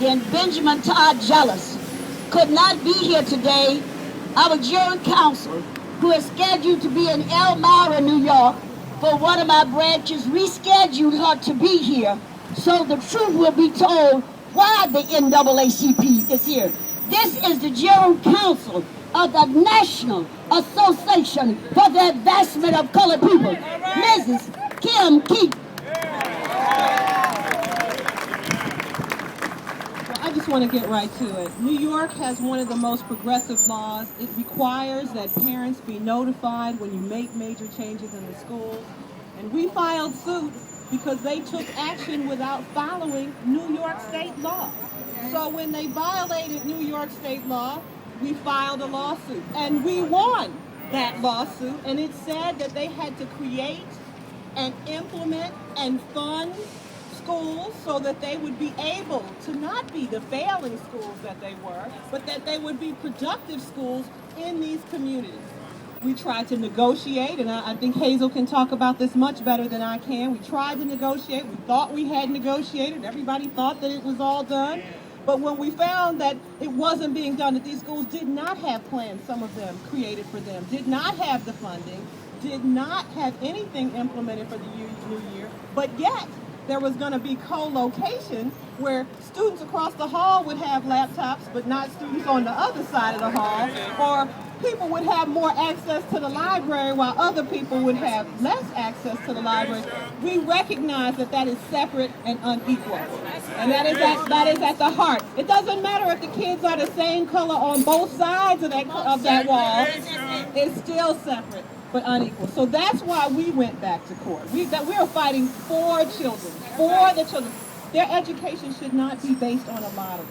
President Benjamin Todd Jealous could not be here today, our jury counsel, who is scheduled to be in Elmira, New York, for one of my branches, rescheduled her to be here so the truth will be told why the NAACP is here. This is the General Counsel of the National Association for the Advancement of Colored People, Mrs. Kim Keith. I just want to get right to it. New York has one of the most progressive laws. It requires that parents be notified when you make major changes in the schools. And we filed suit because they took action without following New York state law. So when they violated New York state law, we filed a lawsuit. And we won that lawsuit. And it said that they had to create and implement and fund schools so that they would be able to not be the failing schools that they were, but that they would be productive schools in these communities. We tried to negotiate, and I think Hazel can talk about this much better than I can. We tried to negotiate. We thought we had negotiated. Everybody thought that it was all done. But when we found that it wasn't being done, that these schools did not have plans, some of them created for them, did not have the funding, did not have anything implemented for the new year, but yet there was going to be co-location where students across the hall would have laptops, but not students on the other side of the hall, or people would have more access to the library while other people would have less access to the library. We recognize that that is separate and unequal. And that is at the heart. It doesn't matter if the kids are the same color on both sides of that wall. It's still separate but unequal. So that's why we went back to court. We are fighting for children, for the children. Their education should not be based on a lottery.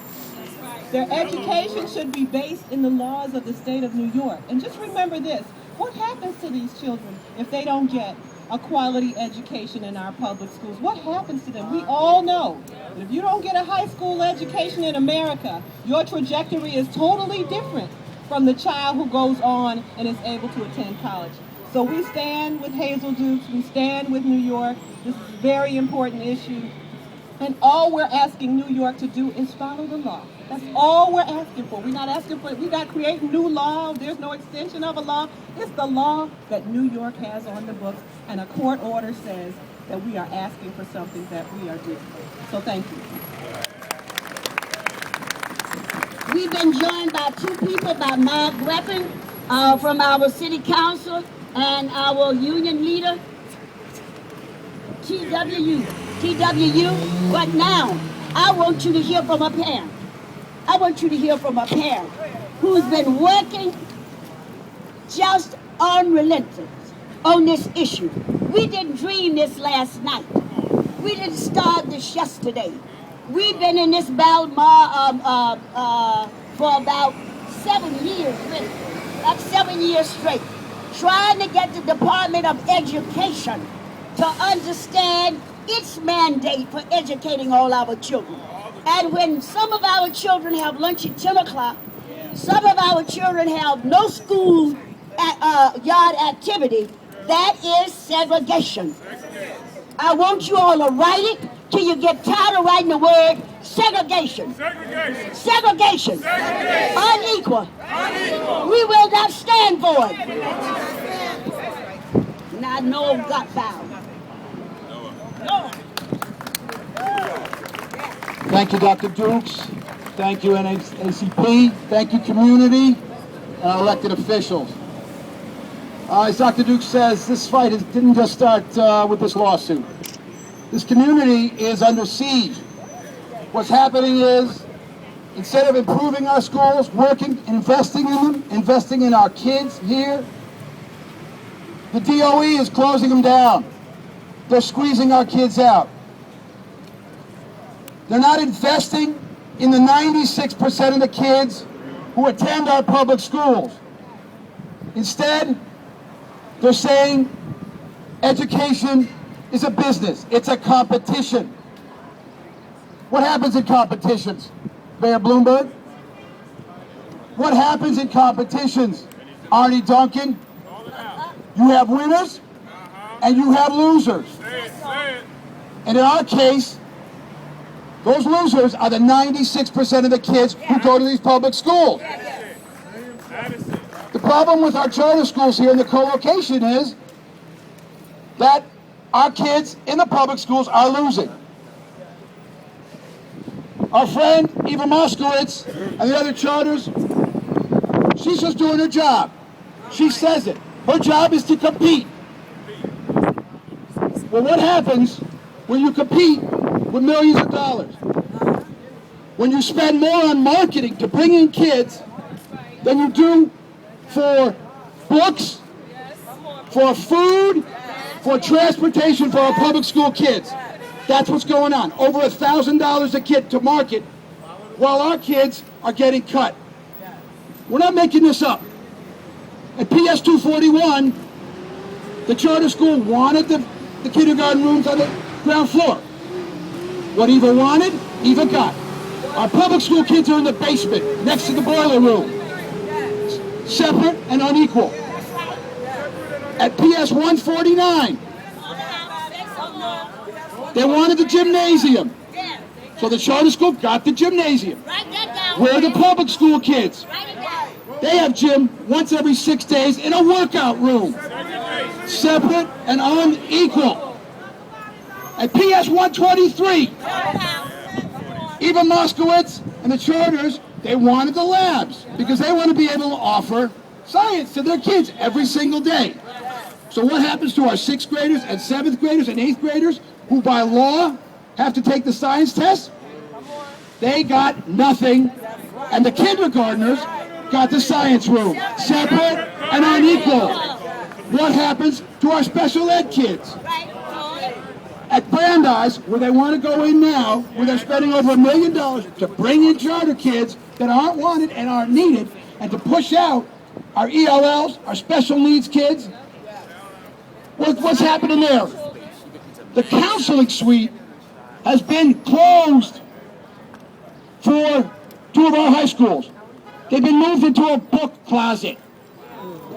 Their education should be based in the laws of the state of New York. And just remember this, what happens to these children if they don't get a quality education in our public schools? What happens to them? We all know that if you don't get a high school education in America, your trajectory is totally different from the child who goes on and is able to attend college. So we stand with Hazel Dukes, we stand with New York. This is a very important issue. And all we're asking New York to do is follow the law. That's all we're asking for. We're not creating new law. There's no extension of a law. It's the law that New York has on the books, and a court order says that we are asking for something that we are doing. So thank you. We've been joined by two people, by Mark Weapon from our city council and our union leader, TWU. But now, I want you to hear from a parent. I want you to hear from a parent who's been working just unrelenting on this issue. We didn't dream this last night. We didn't start this yesterday. We've been in this battle for about 7 years, really, about 7 years straight, trying to get the Department of Education to understand its mandate for educating all our children. And when some of our children have lunch at 10 o'clock, some of our children have no school yard activity, that is segregation. I want you all to write it till you get tired of writing the word segregation. Segregation. Segregation. Segregation. Unequal. Unequal. We will not stand for it. Not no gut bound. No. Thank you, Dr. Dukes. Thank you, NAACP. Thank you, community and elected officials. As Dr. Dukes says, this fight didn't just start with this lawsuit. This community is under siege. What's happening is, instead of improving our schools, working, investing in them, investing in our kids here, the DOE is closing them down. They're squeezing our kids out. They're not investing in the 96% of the kids who attend our public schools. Instead, they're saying education is a business. It's a competition. What happens in competitions, Mayor Bloomberg? What happens in competitions, Arnie Duncan? You have winners and you have losers. And in our case, Those losers are the 96% of the kids who go to these public schools. The problem with our charter schools here in the co-location is that our kids in the public schools are losing. Our friend Eva Moskowitz and the other charters, she's just doing her job. She says it. Her job is to compete. Well, what happens when you compete with millions of dollars? When you spend more on marketing to bring in kids than you do for books, for food, for transportation for our public school kids. That's what's going on. Over $1,000 a kid to market while our kids are getting cut. We're not making this up. At PS 241, the charter school wanted the kindergarten rooms on the ground floor. What Eva wanted, Eva got. Our public school kids are in the basement, next to the boiler room. Separate and unequal. At PS 149, they wanted the gymnasium. So the charter school got the gymnasium. Where are the public school kids? They have gym once every 6 days in a workout room. Separate and unequal. At PS 123, Eva Moskowitz and the charters, they wanted the labs because they want to be able to offer science to their kids every single day. So what happens to our 6th graders and 7th graders and 8th graders who by law have to take the science test? They got nothing. And the kindergartners got the science room, separate and unequal. What happens to our special ed kids? At Brandeis, where they want to go in now, where they're spending over $1 million to bring in charter kids that aren't wanted and aren't needed, and to push out our ELLs, our special needs kids, what's happening there? The counseling suite has been closed for 2 of our high schools. They've been moved into a book closet.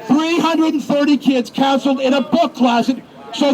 330 kids counseled in a book closet so that